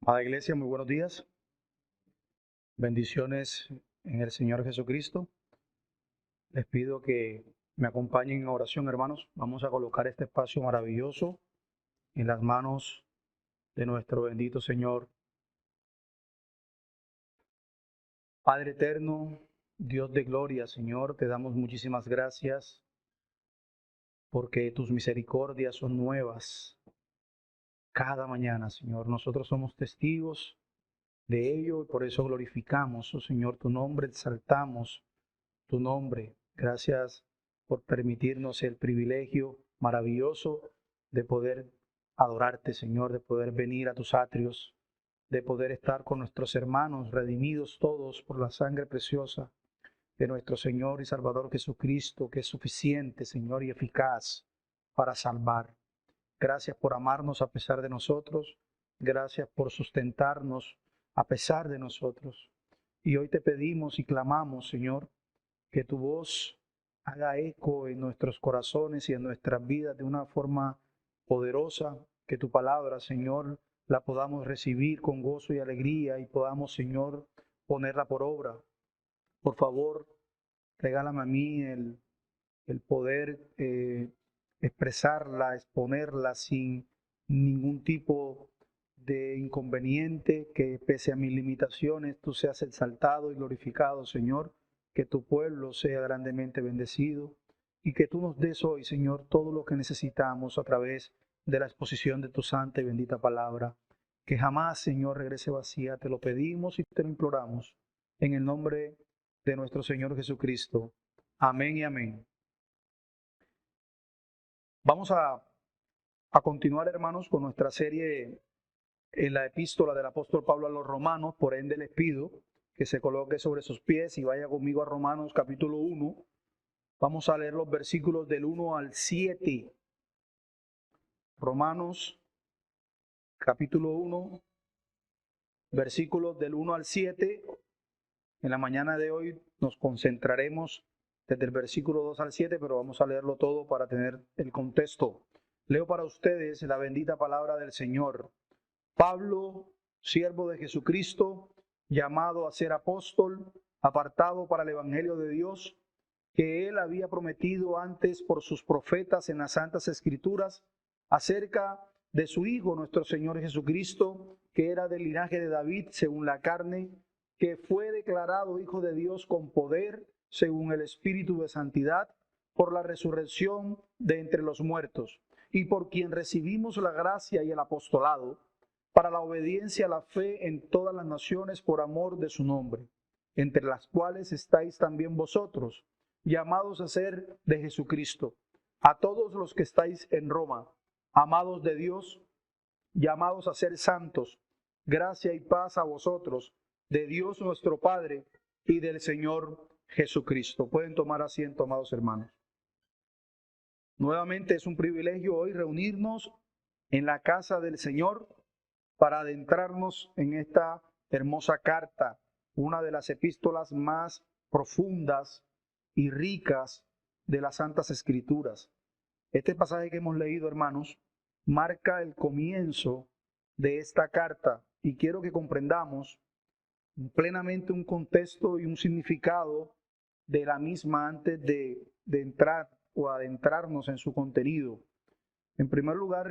Amada Iglesia, muy buenos días. Bendiciones en el Señor Jesucristo. Les pido que me acompañen en oración, hermanos. Vamos a colocar este espacio maravilloso en las manos de nuestro bendito Señor. Padre eterno, Dios de gloria, Señor, te damos muchísimas gracias porque tus misericordias son nuevas cada mañana, Señor. Nosotros somos testigos de ello y por eso glorificamos, oh Señor, tu nombre, exaltamos tu nombre. Gracias por permitirnos el privilegio maravilloso de poder adorarte, Señor, de poder venir a tus atrios, de poder estar con nuestros hermanos redimidos todos por la sangre preciosa de nuestro Señor y Salvador Jesucristo, que es suficiente, Señor, y eficaz para salvar. Gracias por amarnos a pesar de nosotros. Gracias por sustentarnos a pesar de nosotros. Y hoy te pedimos y clamamos, Señor, que tu voz haga eco en nuestros corazones y en nuestras vidas de una forma poderosa, que tu palabra, Señor, la podamos recibir con gozo y alegría y podamos, Señor, ponerla por obra. Por favor, regálame a mí el poder expresarla, exponerla sin ningún tipo de inconveniente, que pese a mis limitaciones tú seas exaltado y glorificado, Señor, que tu pueblo sea grandemente bendecido y que tú nos des hoy, Señor, todo lo que necesitamos a través de la exposición de tu santa y bendita palabra. Que jamás, Señor, regrese vacía. Te lo pedimos y te lo imploramos en el nombre de nuestro Señor Jesucristo. Amén y amén. Vamos a continuar, hermanos, con nuestra serie en la epístola del apóstol Pablo a los Romanos. Por ende, les pido que se coloque sobre sus pies y vaya conmigo a Romanos capítulo 1. Vamos a leer los versículos del 1 al 7. Romanos capítulo 1, versículos del 1 al 7. En la mañana de hoy nos concentraremos desde el versículo 2 al 7, pero vamos a leerlo todo para tener el contexto. Leo para ustedes la bendita palabra del Señor. Pablo, siervo de Jesucristo, llamado a ser apóstol, apartado para el evangelio de Dios, que él había prometido antes por sus profetas en las santas escrituras, acerca de su Hijo, nuestro Señor Jesucristo, que era del linaje de David según la carne, que fue declarado Hijo de Dios con poder, según el Espíritu de santidad, por la resurrección de entre los muertos, y por quien recibimos la gracia y el apostolado, para la obediencia a la fe en todas las naciones por amor de su nombre, entre las cuales estáis también vosotros, llamados a ser de Jesucristo. A todos los que estáis en Roma, amados de Dios, llamados a ser santos, gracia y paz a vosotros, de Dios nuestro Padre y del Señor Jesucristo. Pueden tomar asiento, amados hermanos. Nuevamente es un privilegio hoy reunirnos en la casa del Señor para adentrarnos en esta hermosa carta, una de las epístolas más profundas y ricas de las Santas Escrituras. Este pasaje que hemos leído, hermanos, marca el comienzo de esta carta y quiero que comprendamos plenamente un contexto y un significado de la misma antes de entrar o adentrarnos en su contenido. En primer lugar,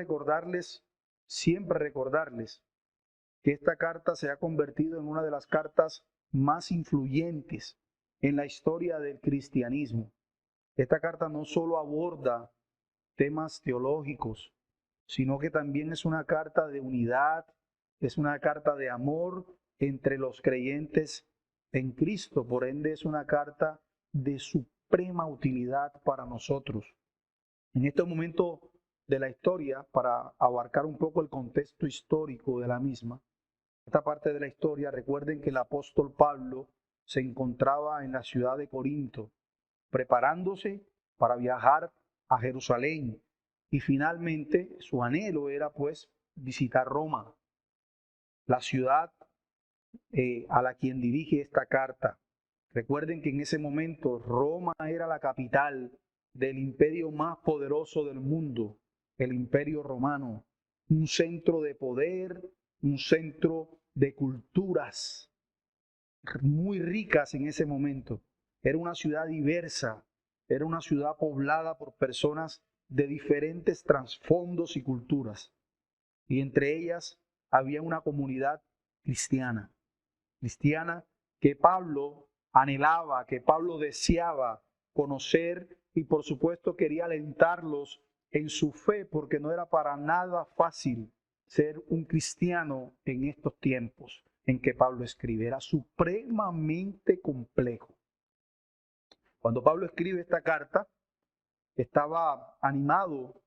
siempre recordarles que esta carta se ha convertido en una de las cartas más influyentes en la historia del cristianismo. Esta carta no solo aborda temas teológicos, sino que también es una carta de unidad, es una carta de amor entre los creyentes en Cristo. Por ende, es una carta de suprema utilidad para nosotros. En este momento de la historia, para abarcar un poco el contexto histórico de la misma, esta parte de la historia, recuerden que el apóstol Pablo se encontraba en la ciudad de Corinto, preparándose para viajar a Jerusalén. Y finalmente su anhelo era pues visitar Roma, la ciudad a la quien dirige esta carta. Recuerden que en ese momento Roma era la capital del imperio más poderoso del mundo, el imperio romano, un centro de poder, un centro de culturas muy ricas en ese momento. Era una ciudad diversa, era una ciudad poblada por personas de diferentes trasfondos y culturas. Y entre ellas había una comunidad cristiana, que Pablo anhelaba, que Pablo deseaba conocer y por supuesto quería alentarlos en su fe, porque no era para nada fácil ser un cristiano en estos tiempos en que Pablo escribe. Era supremamente complejo. Cuando Pablo escribe esta carta, estaba animado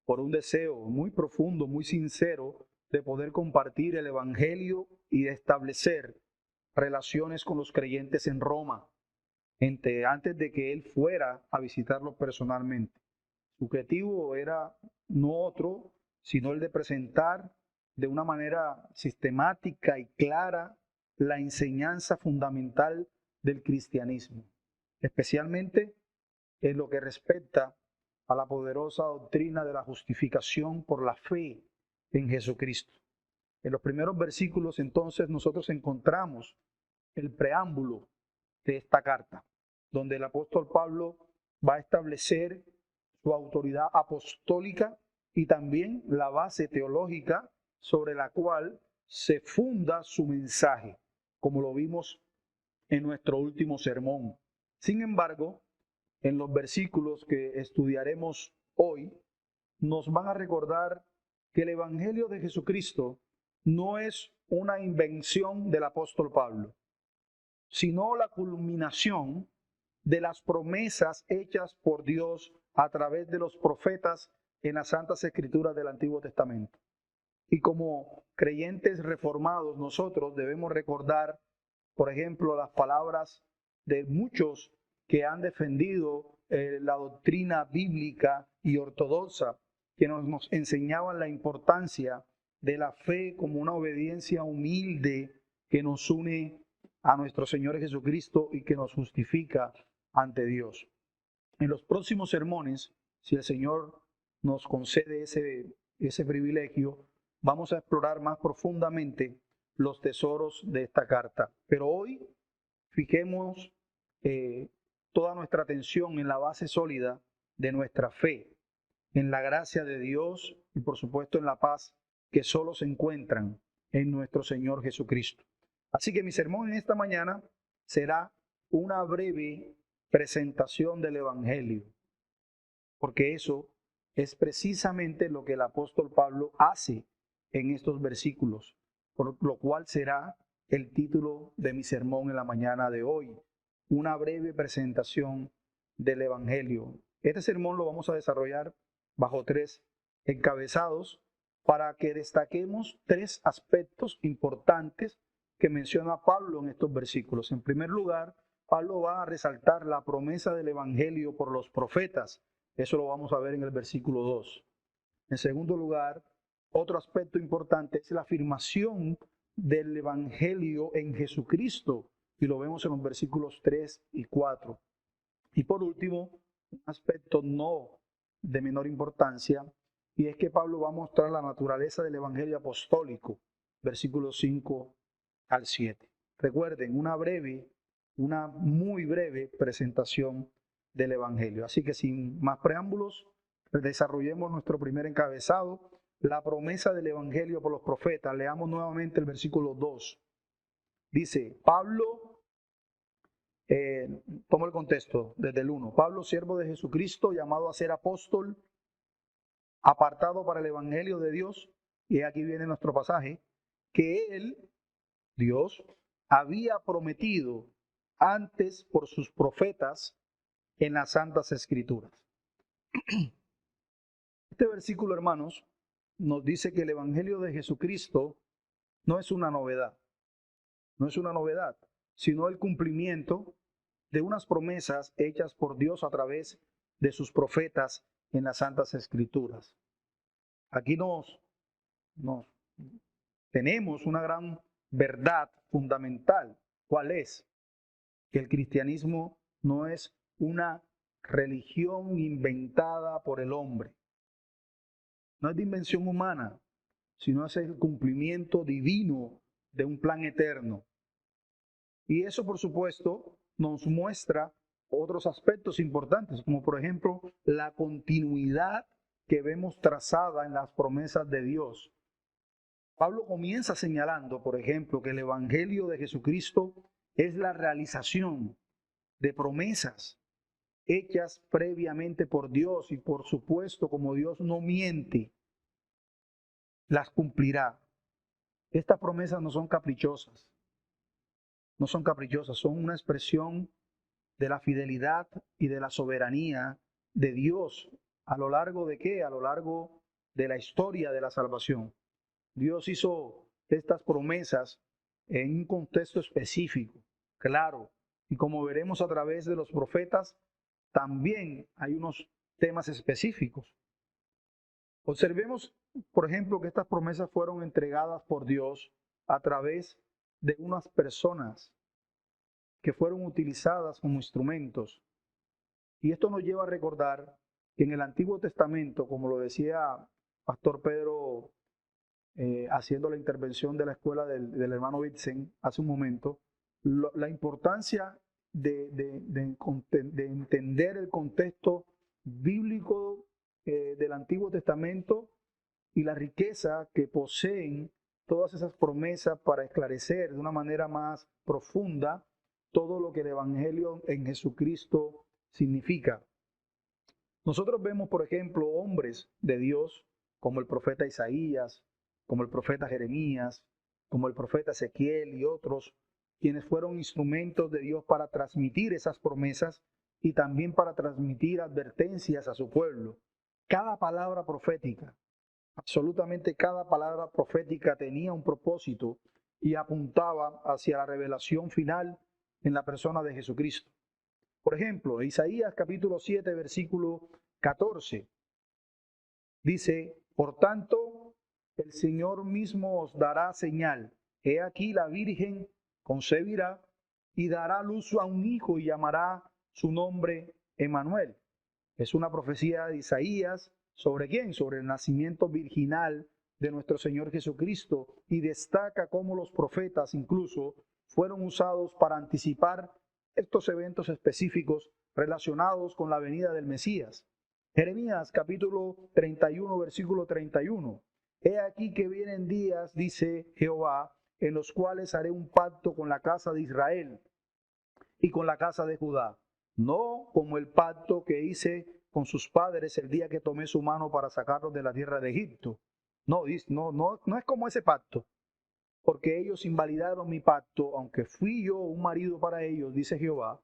por un deseo muy profundo, muy sincero, de poder compartir el evangelio y de establecer relaciones con los creyentes en Roma, antes de que él fuera a visitarlos personalmente. Su objetivo era no otro, sino el de presentar de una manera sistemática y clara la enseñanza fundamental del cristianismo, especialmente en lo que respecta a la poderosa doctrina de la justificación por la fe en Jesucristo. En los primeros versículos entonces nosotros encontramos el preámbulo de esta carta, donde el apóstol Pablo va a establecer su autoridad apostólica y también la base teológica sobre la cual se funda su mensaje, como lo vimos en nuestro último sermón. Sin embargo, en los versículos que estudiaremos hoy, nos van a recordar que el Evangelio de Jesucristo no es una invención del apóstol Pablo, sino la culminación de las promesas hechas por Dios a través de los profetas en las Santas Escrituras del Antiguo Testamento. Y como creyentes reformados, nosotros debemos recordar, por ejemplo, las palabras de muchos que han defendido la doctrina bíblica y ortodoxa, que nos enseñaban la importancia de la fe como una obediencia humilde que nos une a nuestro Señor Jesucristo y que nos justifica ante Dios. En los próximos sermones, si el Señor nos concede ese privilegio, vamos a explorar más profundamente los tesoros de esta carta. Pero hoy fijemos toda nuestra atención en la base sólida de nuestra fe, en la gracia de Dios y por supuesto en la paz que solo se encuentran en nuestro Señor Jesucristo. Así que mi sermón en esta mañana será una breve presentación del Evangelio, porque eso es precisamente lo que el apóstol Pablo hace en estos versículos, por lo cual será el título de mi sermón en la mañana de hoy, una breve presentación del Evangelio. Este sermón lo vamos a desarrollar bajo 3 encabezados para que destaquemos 3 aspectos importantes que menciona Pablo en estos versículos. En primer lugar, Pablo va a resaltar la promesa del Evangelio por los profetas. Eso lo vamos a ver en el versículo 2. En segundo lugar, otro aspecto importante es la afirmación del Evangelio en Jesucristo, y lo vemos en los versículos 3 y 4. Y por último, un aspecto no de menor importancia, y es que Pablo va a mostrar la naturaleza del Evangelio apostólico, versículos 5 al 7. Recuerden, una muy breve presentación del Evangelio. Así que sin más preámbulos, desarrollemos nuestro primer encabezado, la promesa del Evangelio por los profetas. Leamos nuevamente el versículo 2. Dice, Pablo, tomo el contexto desde el 1. Pablo, siervo de Jesucristo, llamado a ser apóstol, apartado para el Evangelio de Dios, y aquí viene nuestro pasaje, que él, Dios, había prometido antes por sus profetas en las Santas Escrituras. Este versículo, hermanos, nos dice que el Evangelio de Jesucristo no es una novedad, sino el cumplimiento de unas promesas hechas por Dios a través de sus profetas en las Santas Escrituras. Aquí tenemos una gran verdad fundamental. ¿Cuál es? Que el cristianismo no es una religión inventada por el hombre. No es de invención humana, sino es el cumplimiento divino de un plan eterno. Y eso, por supuesto, nos muestra otros aspectos importantes, como por ejemplo la continuidad que vemos trazada en las promesas de Dios. Pablo comienza señalando, por ejemplo, que el Evangelio de Jesucristo es la realización de promesas hechas previamente por Dios, y por supuesto, como Dios no miente, las cumplirá. Estas promesas no son caprichosas, son una expresión de la fidelidad y de la soberanía de Dios a lo largo de ¿qué? A lo largo de la historia de la salvación. Dios hizo estas promesas en un contexto específico, claro, y como veremos a través de los profetas, también hay unos temas específicos. Observemos, por ejemplo, que estas promesas fueron entregadas por Dios a través de unas personas que fueron utilizadas como instrumentos. Y esto nos lleva a recordar que en el Antiguo Testamento, como lo decía Pastor Pedro haciendo la intervención de la escuela del hermano Vincent hace un momento, la importancia de entender el contexto bíblico del Antiguo Testamento y la riqueza que poseen todas esas promesas para esclarecer de una manera más profunda todo lo que el Evangelio en Jesucristo significa. Nosotros vemos, por ejemplo, hombres de Dios como el profeta Isaías, como el profeta Jeremías, como el profeta Ezequiel y otros, quienes fueron instrumentos de Dios para transmitir esas promesas y también para transmitir advertencias a su pueblo. Cada palabra profética, absolutamente cada palabra profética tenía un propósito y apuntaba hacia la revelación final en la persona de Jesucristo. Por ejemplo, Isaías capítulo 7, versículo 14, dice: por tanto, el Señor mismo os dará señal. He aquí la Virgen concebirá y dará luz a un hijo y llamará su nombre Emmanuel. Es una profecía de Isaías ¿sobre quién? Sobre el nacimiento virginal de nuestro Señor Jesucristo, y destaca cómo los profetas incluso fueron usados para anticipar estos eventos específicos relacionados con la venida del Mesías. Jeremías capítulo 31, versículo 31. He aquí que vienen días, dice Jehová, en los cuales haré un pacto con la casa de Israel y con la casa de Judá, no como el pacto que hice con sus padres el día que tomé su mano para sacarlos de la tierra de Egipto. No es como ese pacto, porque ellos invalidaron mi pacto, aunque fui yo un marido para ellos, dice Jehová.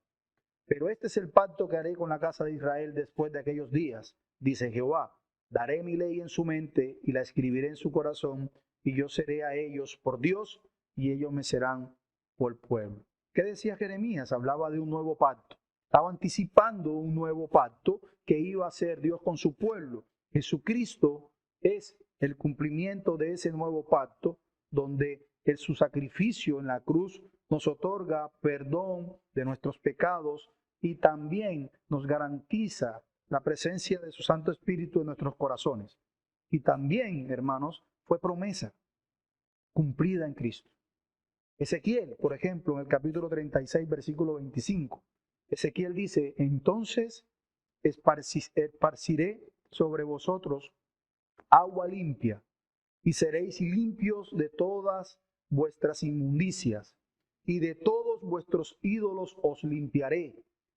Pero este es el pacto que haré con la casa de Israel después de aquellos días, dice Jehová. Daré mi ley en su mente y la escribiré en su corazón, y yo seré a ellos por Dios, y ellos me serán por pueblo. ¿Qué decía Jeremías? Hablaba de un nuevo pacto. Estaba anticipando un nuevo pacto que iba a hacer Dios con su pueblo. Jesucristo es el cumplimiento de ese nuevo pacto, donde su sacrificio en la cruz nos otorga perdón de nuestros pecados y también nos garantiza la presencia de su Santo Espíritu en nuestros corazones. Y también, hermanos, fue promesa cumplida en Cristo. Ezequiel, por ejemplo, en el capítulo 36, versículo 25, Ezequiel dice: entonces esparciré sobre vosotros agua limpia, y seréis limpios de todas vuestras inmundicias, y de todos vuestros ídolos os limpiaré,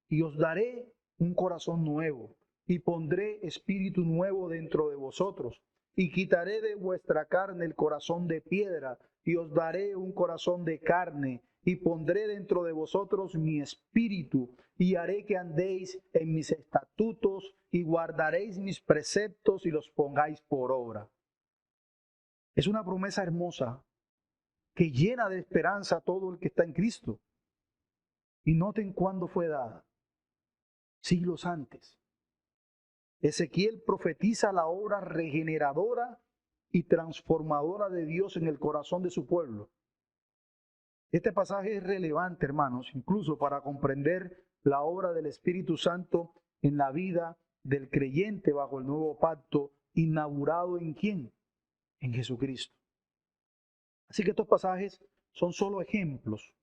y os daré un corazón nuevo, y pondré espíritu nuevo dentro de vosotros, y quitaré de vuestra carne el corazón de piedra, y os daré un corazón de carne, y pondré dentro de vosotros mi espíritu, y haré que andéis en mis estatutos, y guardaréis mis preceptos y los pongáis por obra. Es una promesa hermosa que llena de esperanza a todo el que está en Cristo. Y noten cuándo fue dada. Siglos antes. Ezequiel profetiza la obra regeneradora y transformadora de Dios en el corazón de su pueblo. Este pasaje es relevante, hermanos, incluso para comprender la obra del Espíritu Santo en la vida del creyente bajo el nuevo pacto, inaugurado ¿en quién? en Jesucristo. Así que estos pasajes son solo ejemplos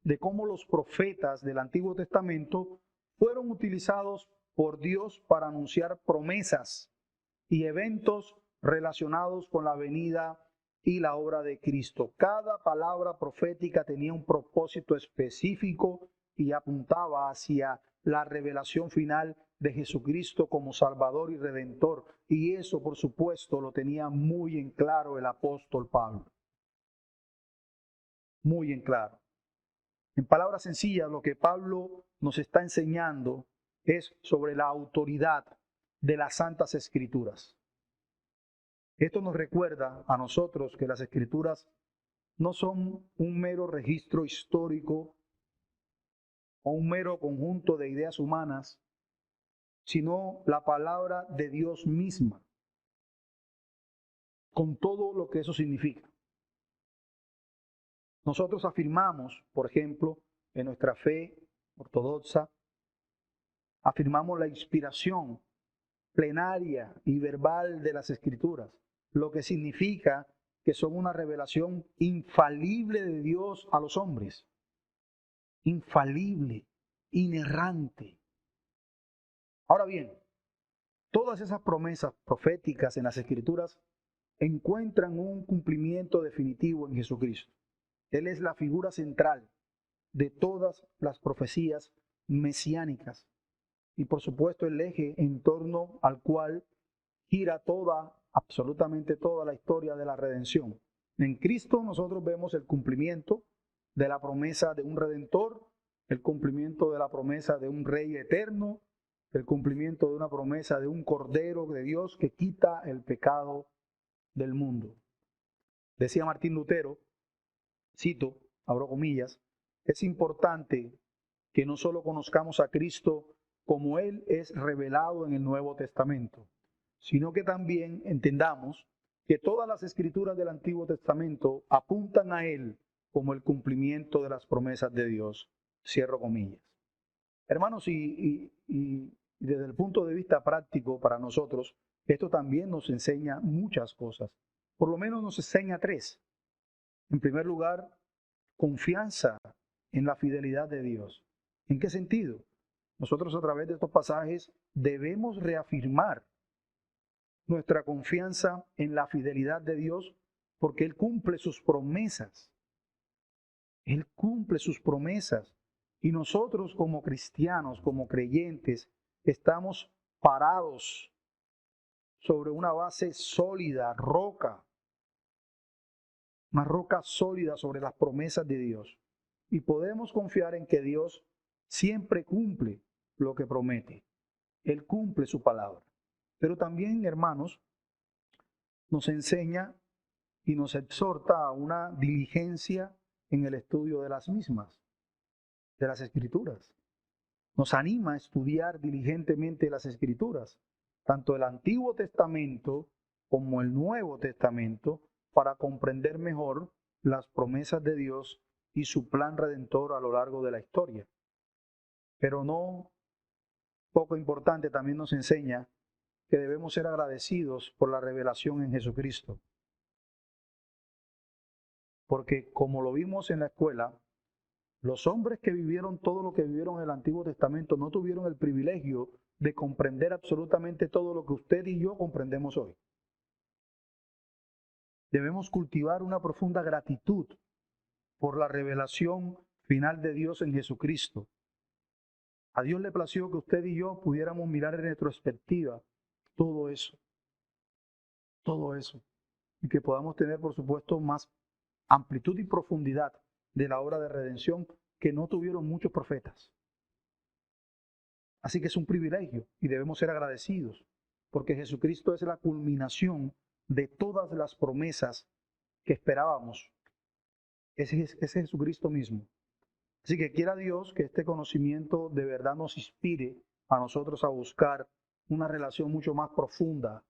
de cómo los profetas del Antiguo Testamento fueron utilizados por Dios para anunciar promesas y eventos relacionados con la venida y la obra de Cristo. Cada palabra profética tenía un propósito específico y apuntaba hacia la revelación final de Jesucristo como Salvador y Redentor. Y eso, por supuesto, lo tenía muy en claro el apóstol Pablo. Muy en claro. En palabras sencillas, lo que Pablo nos está enseñando es sobre la autoridad de las Santas Escrituras. Esto nos recuerda a nosotros que las Escrituras no son un mero registro histórico o un mero conjunto de ideas humanas, sino la palabra de Dios misma, con todo lo que eso significa. Nosotros afirmamos, por ejemplo, en nuestra fe ortodoxa, afirmamos la inspiración plenaria y verbal de las Escrituras, lo que significa que son una revelación infalible de Dios a los hombres. Infalible, inerrante. Ahora bien, todas esas promesas proféticas en las Escrituras encuentran un cumplimiento definitivo en Jesucristo. Él es la figura central de todas las profecías mesiánicas y por supuesto el eje en torno al cual gira absolutamente toda la historia de la redención. En Cristo nosotros vemos el cumplimiento de la promesa de un Redentor, el cumplimiento de la promesa de un Rey eterno, el cumplimiento de una promesa de un Cordero de Dios que quita el pecado del mundo. Decía Martín Lutero, cito, abro comillas, es importante que no solo conozcamos a Cristo como Él es revelado en el Nuevo Testamento, sino que también entendamos que todas las escrituras del Antiguo Testamento apuntan a Él como el cumplimiento de las promesas de Dios. Cierro comillas. Hermanos, y desde el punto de vista práctico para nosotros, esto también nos enseña muchas cosas. Por lo menos nos enseña tres. En primer lugar, confianza en la fidelidad de Dios. ¿En qué sentido? Nosotros a través de estos pasajes debemos reafirmar nuestra confianza en la fidelidad de Dios porque Él cumple sus promesas. Él cumple sus promesas. Y nosotros como cristianos, como creyentes, estamos parados sobre una base sólida, una roca sólida sobre las promesas de Dios. Y podemos confiar en que Dios siempre cumple lo que promete. Él cumple su palabra. Pero también, hermanos, nos enseña y nos exhorta a una diligencia en el estudio de las mismas, de las Escrituras. Nos anima a estudiar diligentemente las Escrituras, tanto el Antiguo Testamento como el Nuevo Testamento, para comprender mejor las promesas de Dios y su plan redentor a lo largo de la historia. Pero no poco importante, también nos enseña que debemos ser agradecidos por la revelación en Jesucristo. Porque como lo vimos en la escuela, los hombres que vivieron todo lo que vivieron en el Antiguo Testamento no tuvieron el privilegio de comprender absolutamente todo lo que usted y yo comprendemos hoy. Debemos cultivar una profunda gratitud por la revelación final de Dios en Jesucristo. A Dios le plació que usted y yo pudiéramos mirar en retrospectiva todo eso, y que podamos tener, por supuesto, más amplitud y profundidad de la obra de redención que no tuvieron muchos profetas. Así que es un privilegio y debemos ser agradecidos, porque Jesucristo es la culminación de todas las promesas que esperábamos. Ese es Jesucristo mismo. Así que quiera Dios que este conocimiento de verdad nos inspire a nosotros a buscar una relación mucho más profunda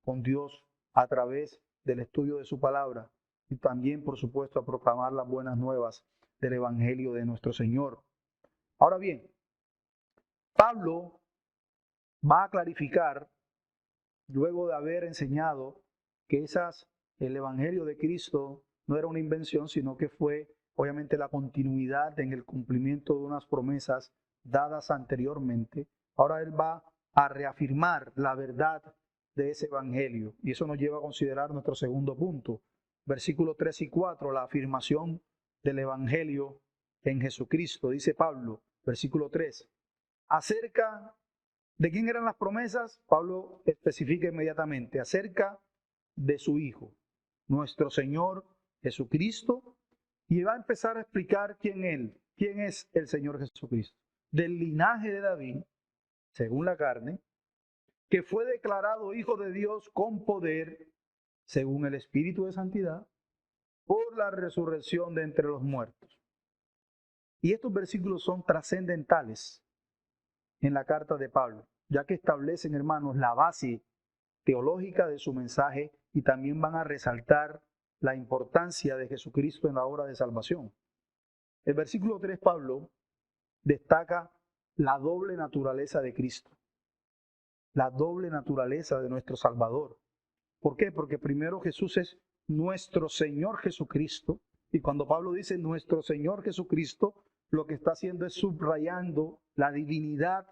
con Dios a través del estudio de su palabra y también, por supuesto, a proclamar las buenas nuevas del Evangelio de nuestro Señor. Ahora bien, Pablo va a clarificar luego de haber enseñado que el Evangelio de Cristo no era una invención, sino que fue obviamente la continuidad en el cumplimiento de unas promesas dadas anteriormente, ahora él va a reafirmar la verdad de ese Evangelio. Y eso nos lleva a considerar nuestro segundo punto. Versículos 3 y 4, la afirmación del Evangelio en Jesucristo. Dice Pablo, versículo 3, acerca de quién eran las promesas, Pablo especifica inmediatamente, acerca de su Hijo, nuestro Señor Jesucristo, y va a empezar a explicar quién es el Señor Jesucristo, del linaje de David, según la carne, que fue declarado Hijo de Dios con poder, según el Espíritu de Santidad, por la resurrección de entre los muertos. Y estos versículos son trascendentales en la carta de Pablo, ya que establecen, hermanos, la base teológica de su mensaje y también van a resaltar la importancia de Jesucristo en la obra de salvación. El versículo 3, Pablo destaca la doble naturaleza de Cristo, la doble naturaleza de nuestro Salvador. ¿Por qué? Porque primero Jesús es nuestro Señor Jesucristo, y cuando Pablo dice nuestro Señor Jesucristo, lo que está haciendo es subrayando la divinidad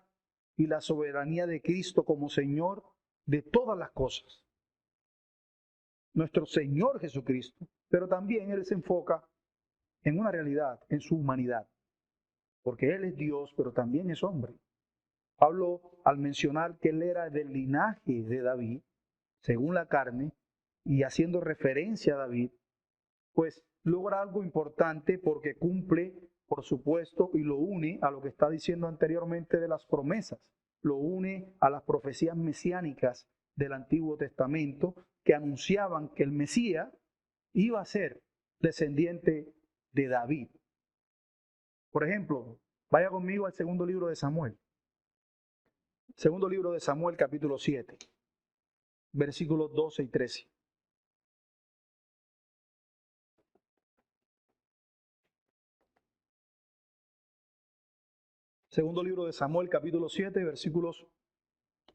y la soberanía de Cristo como Señor de todas las cosas. Nuestro Señor Jesucristo, pero también Él se enfoca en una realidad, en su humanidad, porque Él es Dios, pero también es hombre. Pablo, al mencionar que Él era del linaje de David, según la carne, y haciendo referencia a David, pues logra algo importante porque cumple, por supuesto, y lo une a lo que está diciendo anteriormente de las promesas, lo une a las profecías mesiánicas del Antiguo Testamento que anunciaban que el Mesías iba a ser descendiente de David. Por ejemplo, vaya conmigo al segundo libro de Samuel. Segundo libro de Samuel, capítulo 7, versículos 12 y 13. Segundo libro de Samuel, capítulo 7, versículos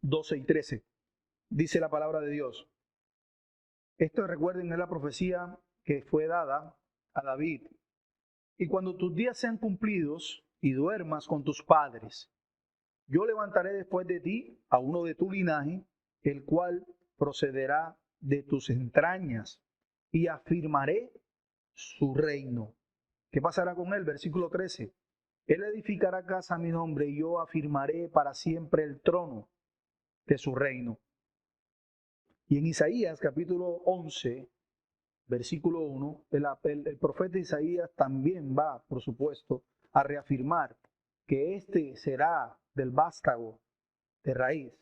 12 y 13. Dice la palabra de Dios. Esto, recuerden, es la profecía que fue dada a David. Y cuando tus días sean cumplidos y duermas con tus padres, yo levantaré después de ti a uno de tu linaje, el cual procederá de tus entrañas, y afirmaré su reino. ¿Qué pasará con él? Versículo 13. Él edificará casa a mi nombre y yo afirmaré para siempre el trono de su reino. Y en Isaías capítulo 11, versículo 1, el profeta Isaías también va, por supuesto, a reafirmar que este será del vástago de raíz,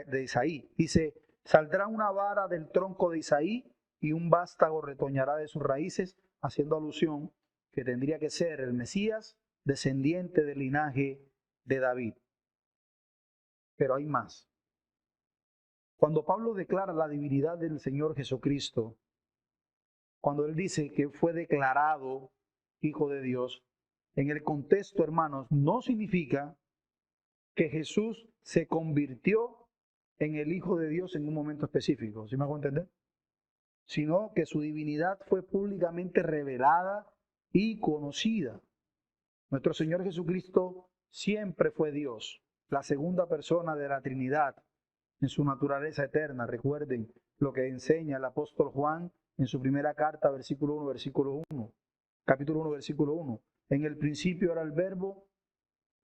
de Isaí. Dice, saldrá una vara del tronco de Isaí y un vástago retoñará de sus raíces, haciendo alusión que tendría que ser el Mesías, descendiente del linaje de David. Pero hay más. Cuando Pablo declara la divinidad del Señor Jesucristo, cuando él dice que fue declarado Hijo de Dios, en el contexto, hermanos, no significa que Jesús se convirtió en el Hijo de Dios en un momento específico, ¿sí me hago entender? Sino que su divinidad fue públicamente revelada y conocida. Nuestro Señor Jesucristo siempre fue Dios, la segunda persona de la Trinidad en su naturaleza eterna. Recuerden lo que enseña el apóstol Juan en su primera carta, versículo 1, versículo 1, capítulo 1, versículo 1. En el principio era el Verbo,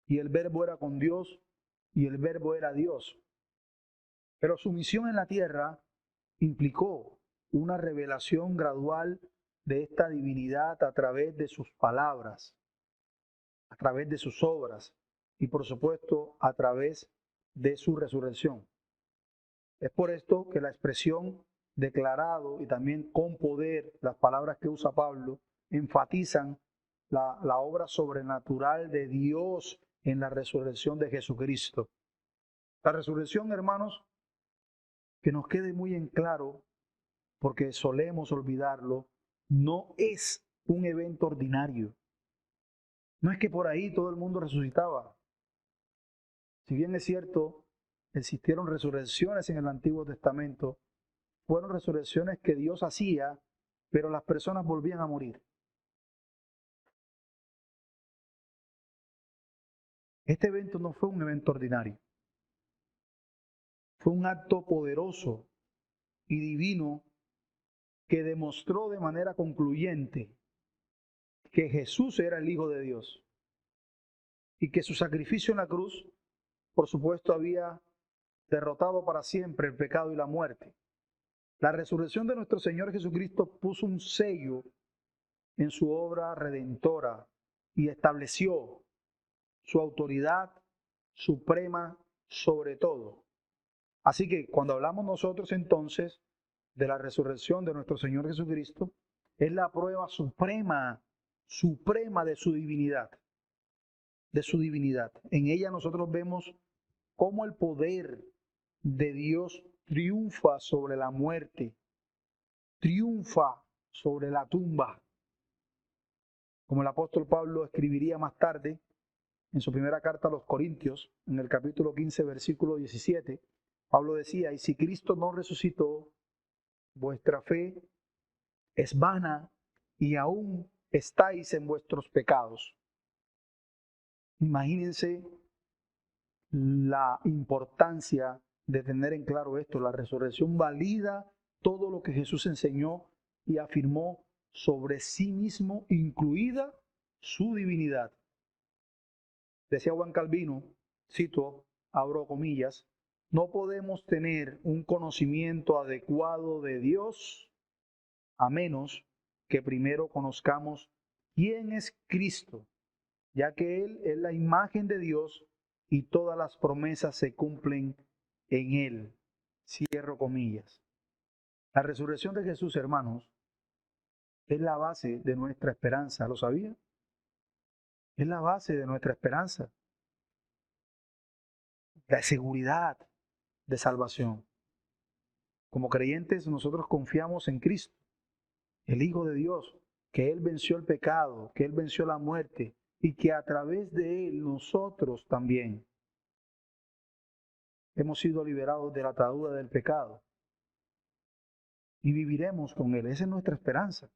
y el Verbo era con Dios, y el Verbo era Dios. Pero su misión en la tierra implicó una revelación gradual de esta divinidad a través de sus palabras, a través de sus obras y, por supuesto, a través de su resurrección. Es por esto que la expresión declarado y también con poder, las palabras que usa Pablo, enfatizan la obra sobrenatural de Dios en la resurrección de Jesucristo. La resurrección, hermanos, que nos quede muy en claro, porque solemos olvidarlo, no es un evento ordinario. No es que por ahí todo el mundo resucitaba. Si bien es cierto existieron resurrecciones en el Antiguo Testamento, fueron resurrecciones que Dios hacía, pero las personas volvían a morir. Este evento no fue un evento ordinario. Fue un acto poderoso y divino que demostró de manera concluyente que Jesús era el Hijo de Dios y que su sacrificio en la cruz, por supuesto, había derrotado para siempre el pecado y la muerte. La resurrección de nuestro Señor Jesucristo puso un sello en su obra redentora y estableció su autoridad suprema sobre todo. Así que cuando hablamos nosotros entonces de la resurrección de nuestro Señor Jesucristo, es la prueba suprema de su divinidad, En ella nosotros vemos cómo el poder de Dios triunfa sobre la muerte, triunfa sobre la tumba. Como el apóstol Pablo escribiría más tarde en su primera carta a los Corintios, en el capítulo 15, versículo 17, Pablo decía: y si Cristo no resucitó, vuestra fe es vana y aún estáis en vuestros pecados. Imagínense la importancia de tener en claro esto. La resurrección valida todo lo que Jesús enseñó y afirmó sobre sí mismo, incluida su divinidad. Decía Juan Calvino, cito, abro comillas: no podemos tener un conocimiento adecuado de Dios a menos que primero conozcamos quién es Cristo, ya que Él es la imagen de Dios y todas las promesas se cumplen en Él. Cierro comillas. La resurrección de Jesús, hermanos, es la base de nuestra esperanza. ¿Lo sabía? Es la base de nuestra esperanza. La seguridad de salvación. Como creyentes, nosotros confiamos en Cristo, el Hijo de Dios, que Él venció el pecado, que Él venció la muerte y que a través de Él nosotros también hemos sido liberados de la atadura del pecado y viviremos con Él. Esa es nuestra esperanza.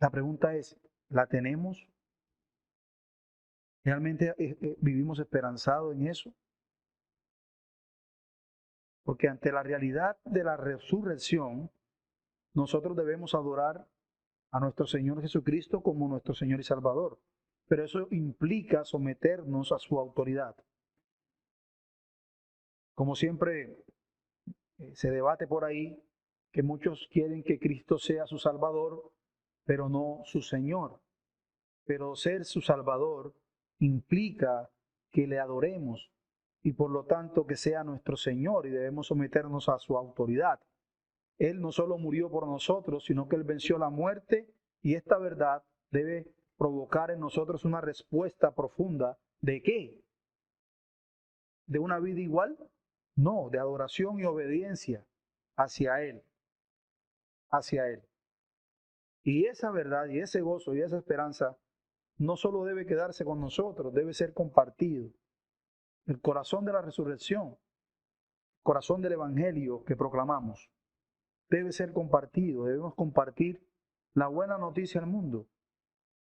La pregunta es, ¿la tenemos? ¿Realmente vivimos esperanzados en eso? Porque ante la realidad de la resurrección, nosotros debemos adorar a nuestro Señor Jesucristo como nuestro Señor y Salvador. Pero eso implica someternos a su autoridad. Como siempre se debate por ahí que muchos quieren que Cristo sea su Salvador, pero no su Señor. Pero ser su Salvador implica que le adoremos y por lo tanto que sea nuestro Señor, y debemos someternos a su autoridad. Él no solo murió por nosotros, sino que Él venció la muerte, y esta verdad debe provocar en nosotros una respuesta profunda. ¿De qué? ¿De una vida igual? No, de adoración y obediencia hacia Él, hacia Él. Y esa verdad y ese gozo y esa esperanza no solo debe quedarse con nosotros, debe ser compartido. El corazón de la resurrección, el corazón del evangelio que proclamamos, debe ser compartido. Debemos compartir la buena noticia al mundo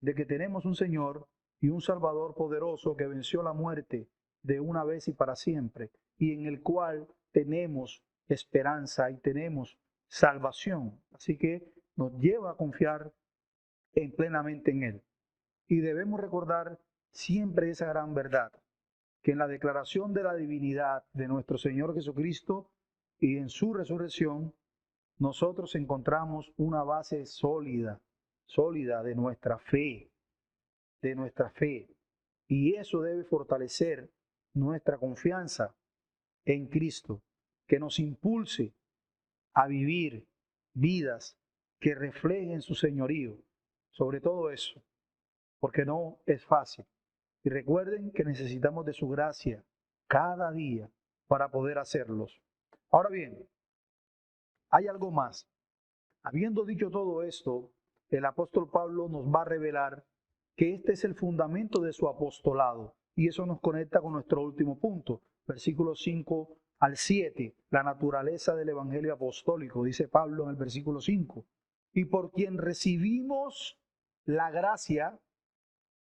de que tenemos un Señor y un Salvador poderoso que venció la muerte de una vez y para siempre, y en el cual tenemos esperanza y tenemos salvación. Así que nos lleva a confiar plenamente en Él. Y debemos recordar siempre esa gran verdad, que en la declaración de la divinidad de nuestro Señor Jesucristo y en su resurrección, nosotros encontramos una base sólida de nuestra fe, Y eso debe fortalecer nuestra confianza en Cristo, que nos impulse a vivir vidas que reflejen su señorío. Sobre todo eso, porque no es fácil. Y recuerden que necesitamos de su gracia cada día para poder hacerlos. Ahora bien, hay algo más. Habiendo dicho todo esto, el apóstol Pablo nos va a revelar que este es el fundamento de su apostolado. Y eso nos conecta con nuestro último punto. versículos 5 al 7, la naturaleza del evangelio apostólico, dice Pablo en el versículo 5, y por quien recibimos la gracia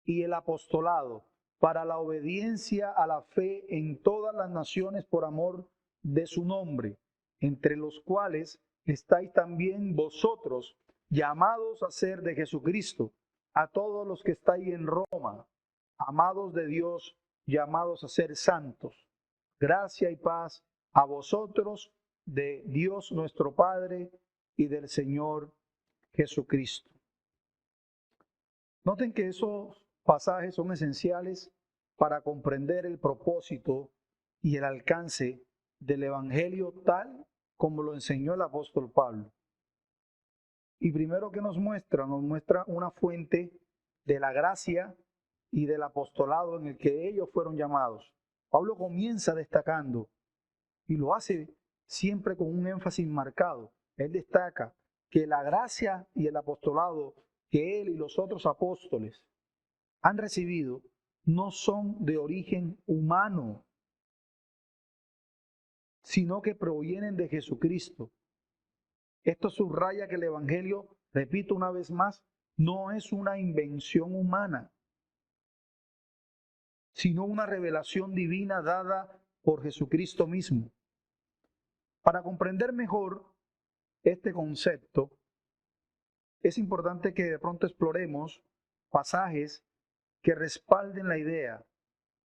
y el apostolado para la obediencia a la fe en todas las naciones por amor de su nombre, entre los cuales estáis también vosotros, llamados a ser de Jesucristo, a todos los que estáis en Roma, amados de Dios, llamados a ser santos. Gracia y paz a vosotros, de Dios nuestro Padre y del Señor Jesucristo. Noten que esos pasajes son esenciales para comprender el propósito y el alcance del Evangelio tal como lo enseñó el apóstol Pablo. Y primero que nos muestra una fuente de la gracia y del apostolado en el que ellos fueron llamados. Pablo comienza destacando, y lo hace siempre con un énfasis marcado. Él destaca que la gracia y el apostolado que él y los otros apóstoles han recibido no son de origen humano, sino que provienen de Jesucristo. Esto subraya que el Evangelio, repito una vez más, no es una invención humana, sino una revelación divina dada por Jesucristo mismo. Para comprender mejor este concepto, es importante que de pronto exploremos pasajes que respalden la idea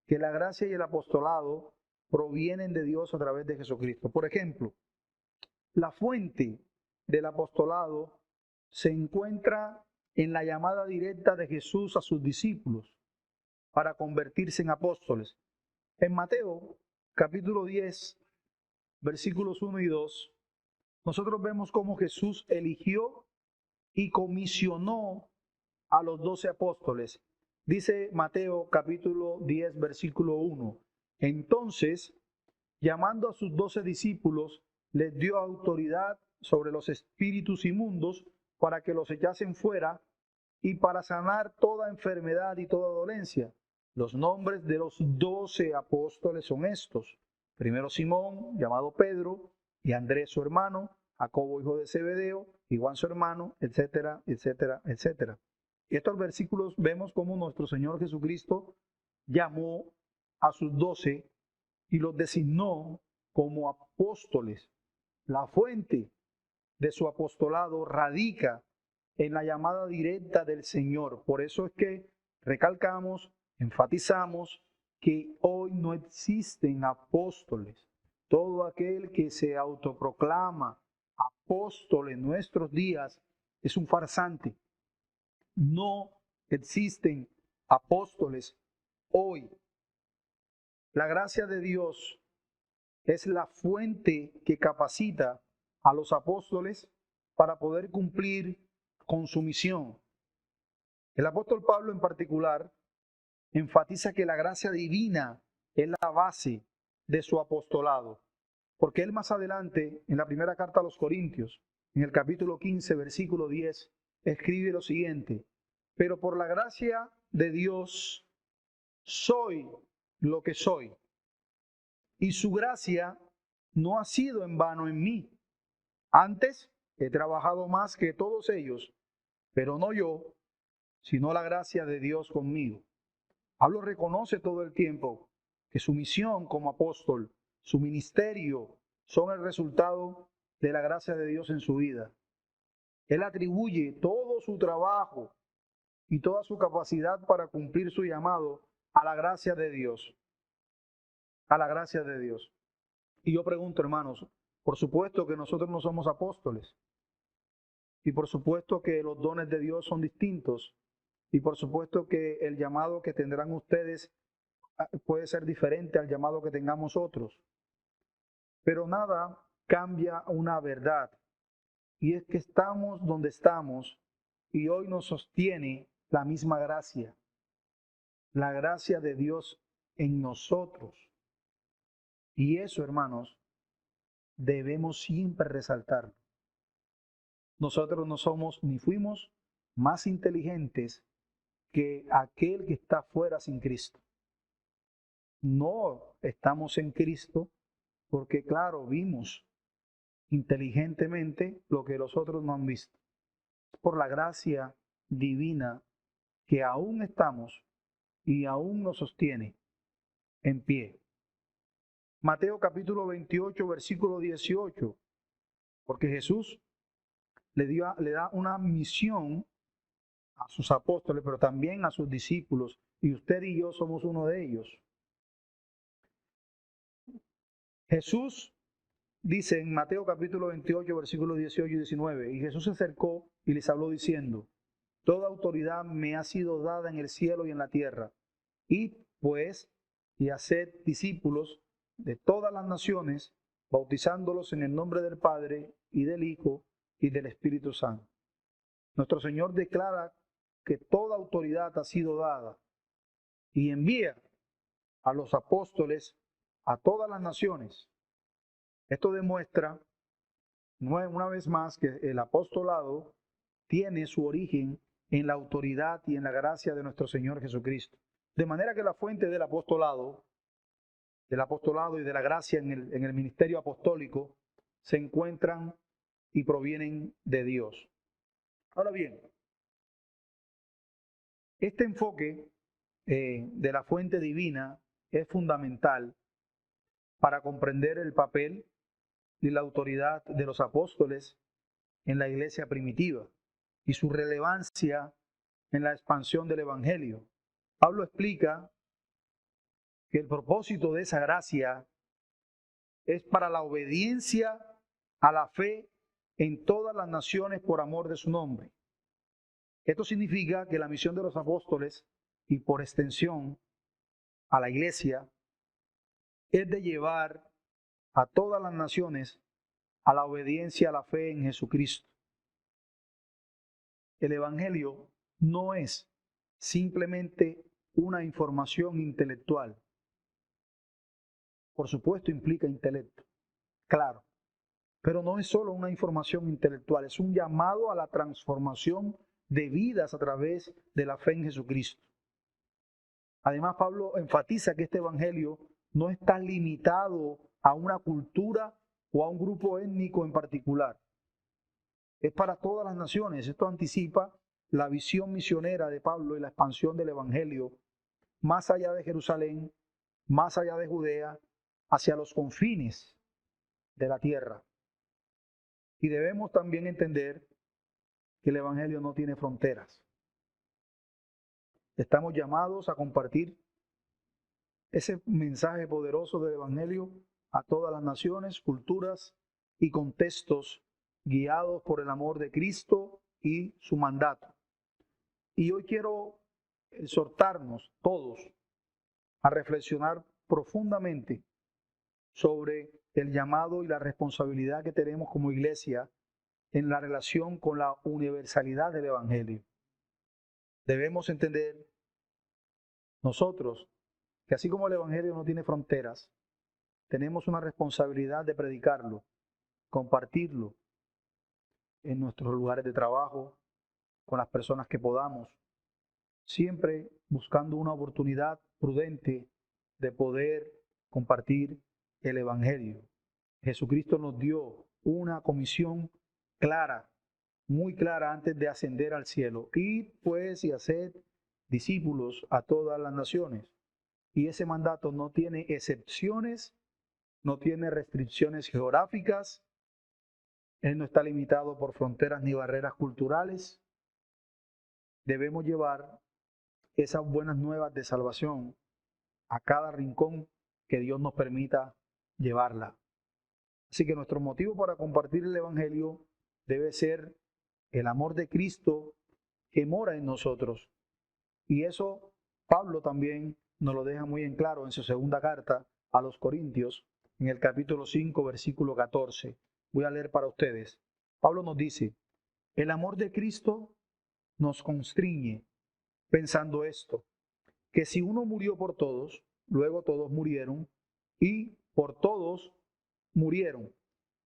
que la gracia y el apostolado provienen de Dios a través de Jesucristo. Por ejemplo, la fuente del apostolado se encuentra en la llamada directa de Jesús a sus discípulos para convertirse en apóstoles. En Mateo, capítulo 10, versículos 1 y 2, nosotros vemos cómo Jesús eligió y comisionó a los 12 apóstoles. Dice Mateo capítulo 10, versículo 1. Entonces, llamando a sus 12 discípulos, les dio autoridad sobre los espíritus inmundos para que los echasen fuera y para sanar toda enfermedad y toda dolencia. Los nombres de los 12 apóstoles son estos. Primero Simón, llamado Pedro, y Andrés su hermano, Jacobo hijo de Zebedeo, y Juan su hermano, etcétera, etcétera, etcétera. Y estos versículos vemos cómo nuestro Señor Jesucristo llamó a sus 12 y los designó como apóstoles. La fuente de su apostolado radica en la llamada directa del Señor. Por eso es que recalcamos, enfatizamos que hoy no existen apóstoles. Todo aquel que se autoproclama apóstol en nuestros días es un farsante. No existen apóstoles hoy. La gracia de Dios es la fuente que capacita a los apóstoles para poder cumplir con su misión. El apóstol Pablo en particular enfatiza que la gracia divina es la base de su apostolado, porque él más adelante, en la primera carta a los Corintios, en el capítulo 15, versículo 10, escribe lo siguiente: pero por la gracia de Dios soy lo que soy, y su gracia no ha sido en vano en mí. Antes he trabajado más que todos ellos, pero no yo, sino la gracia de Dios conmigo. Pablo reconoce todo el tiempo que su misión como apóstol, su ministerio, son el resultado de la gracia de Dios en su vida. Él atribuye todo su trabajo y toda su capacidad para cumplir su llamado a la gracia de Dios. A la gracia de Dios. Y yo pregunto, hermanos, por supuesto que nosotros no somos apóstoles. Y por supuesto que los dones de Dios son distintos. Y por supuesto que el llamado que tendrán ustedes puede ser diferente al llamado que tengamos otros. Pero nada cambia una verdad. Y es que estamos donde estamos y hoy nos sostiene la misma gracia. La gracia de Dios en nosotros. Y eso, hermanos, debemos siempre resaltarlo. Nosotros no somos ni fuimos más inteligentes que aquel que está fuera sin Cristo. no estamos en Cristo porque, claro, vimos inteligentemente lo que los otros no han visto. Por la gracia divina que aún estamos y aún nos sostiene en pie. Mateo capítulo 28, versículo 18, porque Jesús le da una misión a sus apóstoles, pero también a sus discípulos, y usted y yo somos uno de ellos. Jesús dice en Mateo capítulo 28, versículos 18 y 19, y Jesús se acercó y les habló diciendo: toda autoridad me ha sido dada en el cielo y en la tierra. Id pues y haced discípulos de todas las naciones, bautizándolos en el nombre del Padre y del Hijo y del Espíritu Santo. Nuestro Señor declara que toda autoridad ha sido dada y envía a los apóstoles a todas las naciones. Esto demuestra una vez más que el apostolado tiene su origen en la autoridad y en la gracia de nuestro Señor Jesucristo. De manera que la fuente del apostolado y de la gracia en el ministerio apostólico se encuentran y provienen de Dios. Ahora bien, este enfoque de la fuente divina es fundamental para comprender el papel y la autoridad de los apóstoles en la iglesia primitiva y su relevancia en la expansión del Evangelio. Pablo explica que el propósito de esa gracia es para la obediencia a la fe en todas las naciones por amor de su nombre. Esto significa que la misión de los apóstoles y por extensión a la iglesia es de llevar a todas las naciones a la obediencia a la fe en Jesucristo. El Evangelio no es simplemente una información intelectual. Por supuesto implica intelecto, claro, pero no es solo una información intelectual, es un llamado a la transformación de vidas a través de la fe en Jesucristo. Además, Pablo enfatiza que este evangelio no está limitado a una cultura o a un grupo étnico en particular. Es para todas las naciones. Esto anticipa la visión misionera de Pablo y la expansión del evangelio más allá de Jerusalén, más allá de Judea, hacia los confines de la tierra. Y debemos también entender que el evangelio no tiene fronteras. Estamos llamados a compartir ese mensaje poderoso del evangelio a todas las naciones, culturas y contextos, guiados por el amor de Cristo y su mandato. Y hoy quiero exhortarnos todos a reflexionar profundamente sobre el llamado y la responsabilidad que tenemos como iglesia en la relación con la universalidad del evangelio. Debemos entender nosotros que así como el evangelio no tiene fronteras, tenemos una responsabilidad de predicarlo, compartirlo en nuestros lugares de trabajo, con las personas que podamos, siempre buscando una oportunidad prudente de poder compartir el evangelio. Jesucristo nos dio una comisión clara, muy clara antes de ascender al cielo. Id pues y haced discípulos a todas las naciones. Y ese mandato no tiene excepciones, no tiene restricciones geográficas, él no está limitado por fronteras ni barreras culturales. Debemos llevar esas buenas nuevas de salvación a cada rincón que Dios nos permita llevarla. Así que nuestro motivo para compartir el evangelio debe ser el amor de Cristo que mora en nosotros. Y eso Pablo también nos lo deja muy en claro en su segunda carta a los Corintios, en el capítulo 5, versículo 14. Voy a leer para ustedes. Pablo nos dice: el amor de Cristo nos constriñe, pensando esto, que si uno murió por todos, luego todos murieron, y por todos murieron,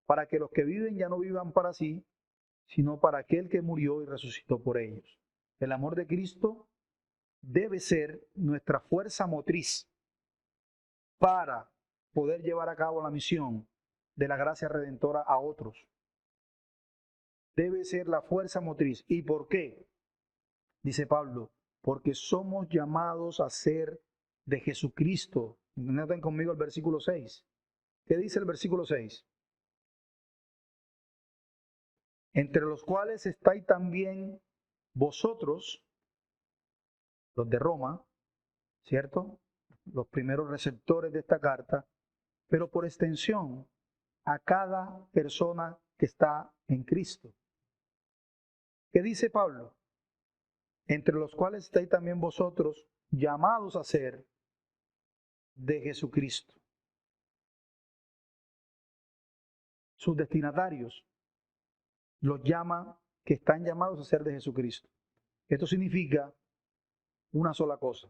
para que los que viven ya no vivan para sí, sino para aquel que murió y resucitó por ellos. El amor de Cristo debe ser nuestra fuerza motriz para poder llevar a cabo la misión de la gracia redentora a otros. Debe ser la fuerza motriz. ¿Y por qué? Dice Pablo, porque somos llamados a ser de Jesucristo. Noten conmigo el versículo 6. ¿Qué dice el versículo 6? Entre los cuales estáis también vosotros, los de Roma, ¿cierto? Los primeros receptores de esta carta, pero por extensión a cada persona que está en Cristo. ¿Qué dice Pablo? Entre los cuales estáis también vosotros, llamados a ser de Jesucristo. Sus destinatarios los llama que están llamados a ser de Jesucristo. Esto significa una sola cosa,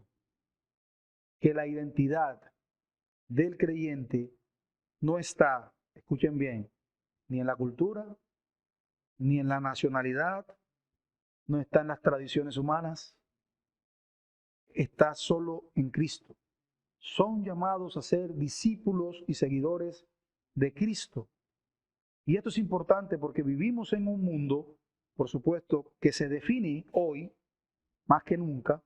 que la identidad del creyente no está, escuchen bien, ni en la cultura, ni en la nacionalidad, no está en las tradiciones humanas, está solo en Cristo. Son llamados a ser discípulos y seguidores de Cristo. Y esto es importante porque vivimos en un mundo, por supuesto, que se define hoy, más que nunca,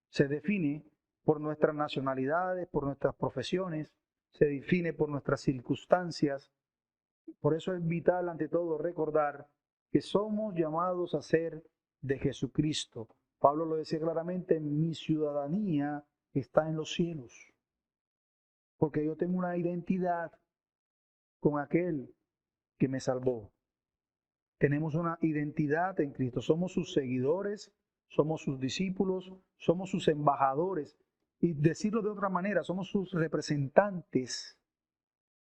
se define por nuestras nacionalidades, por nuestras profesiones, se define por nuestras circunstancias. Por eso es vital, ante todo, recordar que somos llamados a ser de Jesucristo. Pablo lo decía claramente, mi ciudadanía está en los cielos, porque yo tengo una identidad con aquel que me salvó. Tenemos una identidad en Cristo, somos sus seguidores, somos sus discípulos, somos sus embajadores y decirlo de otra manera, somos sus representantes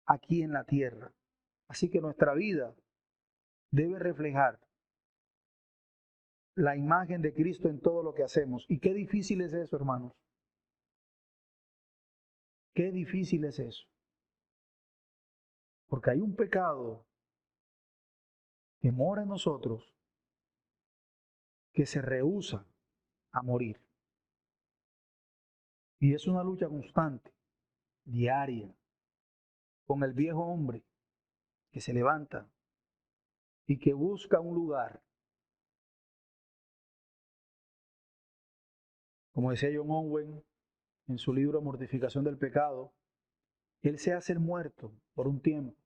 aquí en la tierra. Así que nuestra vida debe reflejar la imagen de Cristo en todo lo que hacemos. Y qué difícil es eso, hermanos. Qué difícil es eso. Porque hay un pecado que mora en nosotros que se rehúsa a morir. Y es una lucha constante, diaria, con el viejo hombre que se levanta y que busca un lugar. Como decía John Owen en su libro Mortificación del Pecado, él se hace el muerto por un tiempo,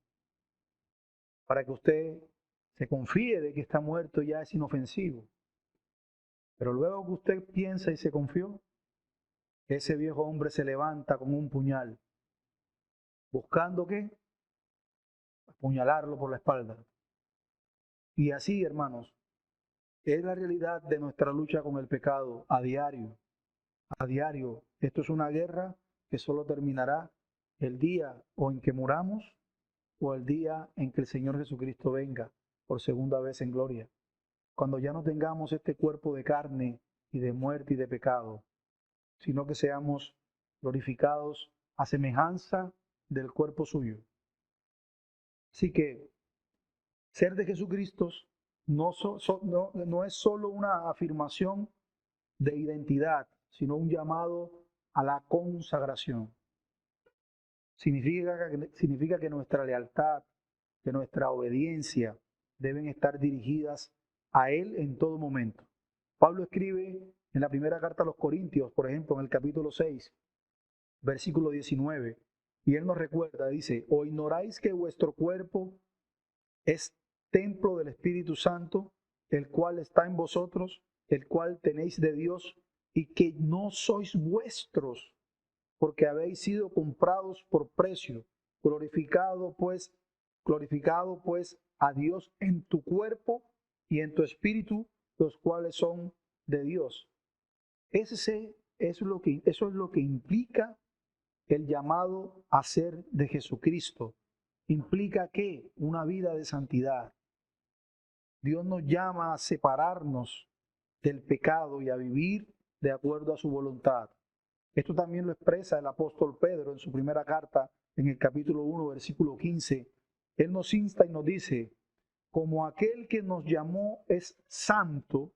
para que usted se confíe de que está muerto ya es inofensivo. Pero luego que usted piensa y se confió, ese viejo hombre se levanta con un puñal, buscando ¿qué? Apuñalarlo por la espalda. Y así, hermanos, es la realidad de nuestra lucha con el pecado a diario. A diario. Esto es una guerra que solo terminará el día o en que muramos o el día en que el Señor Jesucristo venga por segunda vez en gloria. Cuando ya no tengamos este cuerpo de carne y de muerte y de pecado, sino que seamos glorificados a semejanza del cuerpo suyo. Así que ser de Jesucristo no es solo una afirmación de identidad, sino un llamado a la consagración. Significa que nuestra lealtad, que nuestra obediencia deben estar dirigidas a Él en todo momento. Pablo escribe en la primera carta a los Corintios, por ejemplo, en el capítulo 6, versículo 19, y él nos recuerda, dice, ¿o ignoráis que vuestro cuerpo es templo del Espíritu Santo, el cual está en vosotros, el cual tenéis de Dios, y que no sois vuestros, porque habéis sido comprados por precio? Glorificado pues a Dios en tu cuerpo y en tu espíritu, los cuales son de Dios. Eso es lo que implica el llamado a ser de Jesucristo. Implica que una vida de santidad. Dios nos llama a separarnos del pecado y a vivir de acuerdo a su voluntad. Esto también lo expresa el apóstol Pedro en su primera carta, en el capítulo 1, versículo 15. Él nos insta y nos dice, como aquel que nos llamó es santo,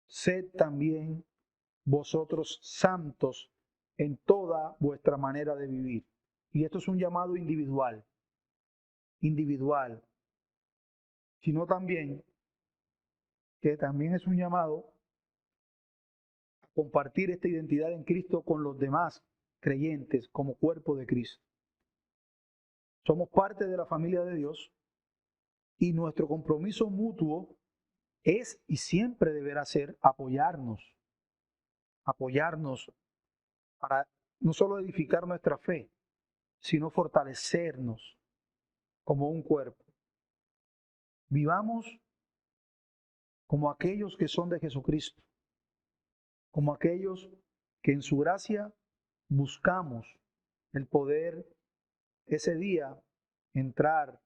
sed también vosotros santos en toda vuestra manera de vivir. Y esto es un llamado individual, sino también que también es un llamado a compartir esta identidad en Cristo con los demás creyentes como cuerpo de Cristo. Somos parte de la familia de Dios y nuestro compromiso mutuo es y siempre deberá ser apoyarnos para no solo edificar nuestra fe, sino fortalecernos como un cuerpo. Vivamos como aquellos que son de Jesucristo, como aquellos que en su gracia buscamos el poder ese día entrar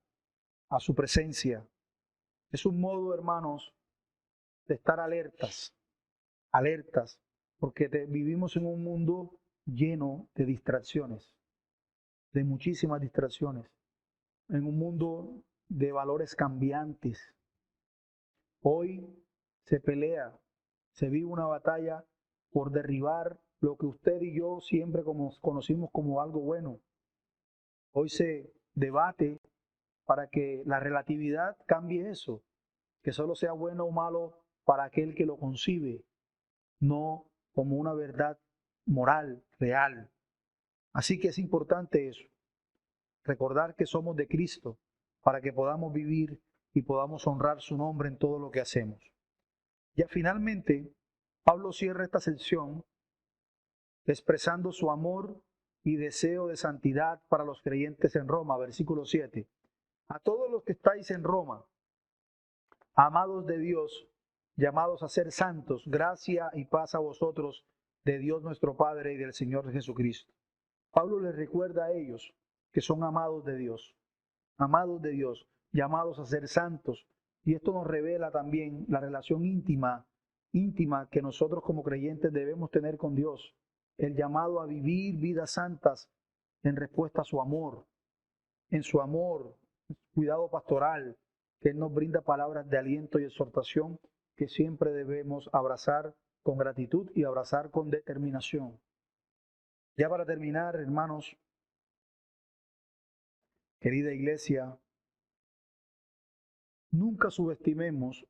a su presencia. Es un modo, hermanos, de estar alertas, porque vivimos en un mundo lleno de distracciones, de muchísimas distracciones, en un mundo de valores cambiantes. Hoy se pelea, se vive una batalla por derribar lo que usted y yo siempre conocimos como algo bueno. Hoy se debate para que la relatividad cambie eso, que solo sea bueno o malo para aquel que lo concibe, no como una verdad moral, real. Así que es importante eso, recordar que somos de Cristo para que podamos vivir y podamos honrar su nombre en todo lo que hacemos. Ya finalmente, Pablo cierra esta sección expresando su amor y deseo de santidad para los creyentes en Roma, versículo 7. A todos los que estáis en Roma, amados de Dios, llamados a ser santos, gracia y paz a vosotros de Dios nuestro Padre y del Señor Jesucristo. Pablo les recuerda a ellos que son amados de Dios, llamados a ser santos. Y esto nos revela también la relación íntima que nosotros como creyentes debemos tener con Dios. El llamado a vivir vidas santas en respuesta a su amor, en su amor, cuidado pastoral, que Él nos brinda palabras de aliento y exhortación que siempre debemos abrazar con gratitud y abrazar con determinación. Ya para terminar, hermanos, querida iglesia, nunca subestimemos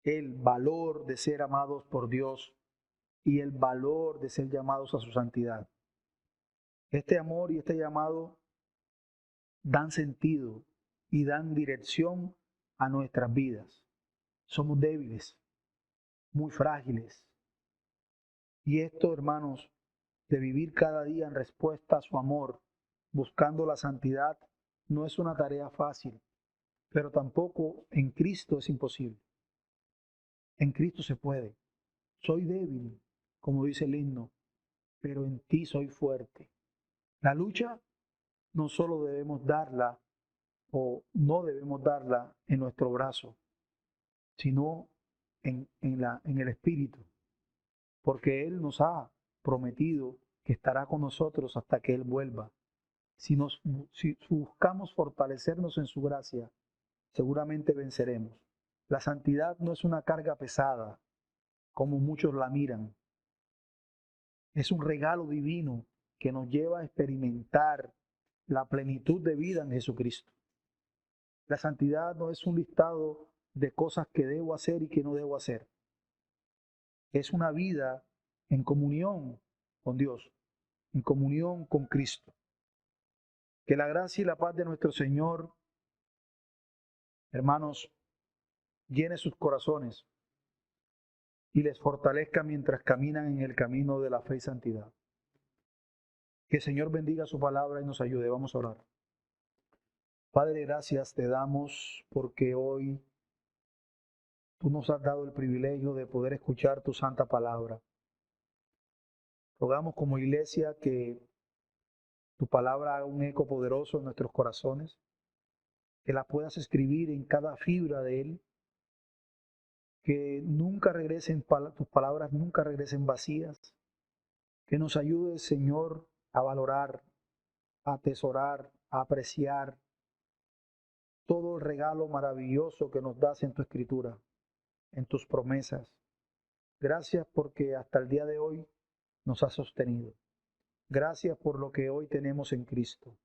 el valor de ser amados por Dios y el valor de ser llamados a su santidad. Este amor y este llamado dan sentido y dan dirección a nuestras vidas. Somos débiles, muy frágiles. Y esto, hermanos, de vivir cada día en respuesta a su amor, buscando la santidad, no es una tarea fácil, pero tampoco en Cristo es imposible. En Cristo se puede. Soy débil, como dice el himno, pero en ti soy fuerte. La lucha no solo debemos darla o no debemos darla en nuestro brazo, sino en el Espíritu, porque Él nos ha prometido que estará con nosotros hasta que Él vuelva. Si buscamos fortalecernos en su gracia, seguramente venceremos. La santidad no es una carga pesada, como muchos la miran. Es un regalo divino que nos lleva a experimentar la plenitud de vida en Jesucristo. La santidad no es un listado de cosas que debo hacer y que no debo hacer. Es una vida en comunión con Dios, en comunión con Cristo. Que la gracia y la paz de nuestro Señor, hermanos, llene sus corazones y les fortalezca mientras caminan en el camino de la fe y santidad. Que el Señor bendiga su palabra y nos ayude. Vamos a orar. Padre, gracias te damos porque hoy tú nos has dado el privilegio de poder escuchar tu santa palabra. Rogamos como iglesia que tu palabra haga un eco poderoso en nuestros corazones, que la puedas escribir en cada fibra de él, que nunca regresen, tus palabras nunca regresen vacías, que nos ayudes, Señor, a valorar, a atesorar, a apreciar todo el regalo maravilloso que nos das en tu escritura, en tus promesas. Gracias porque hasta el día de hoy nos has sostenido. Gracias por lo que hoy tenemos en Cristo.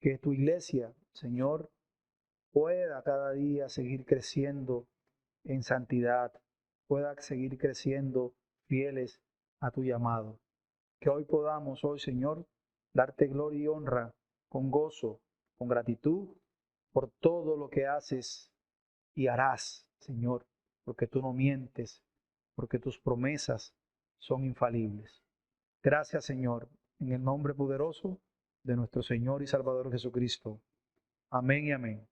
Que tu iglesia, Señor, pueda cada día seguir creciendo en santidad, pueda seguir creciendo fieles a tu llamado. Que hoy podamos, hoy, Señor, darte gloria y honra con gozo, con gratitud por todo lo que haces y harás, Señor, porque tú no mientes, porque tus promesas son infalibles. Gracias, Señor, en el nombre poderoso de nuestro Señor y Salvador Jesucristo. Amén y amén.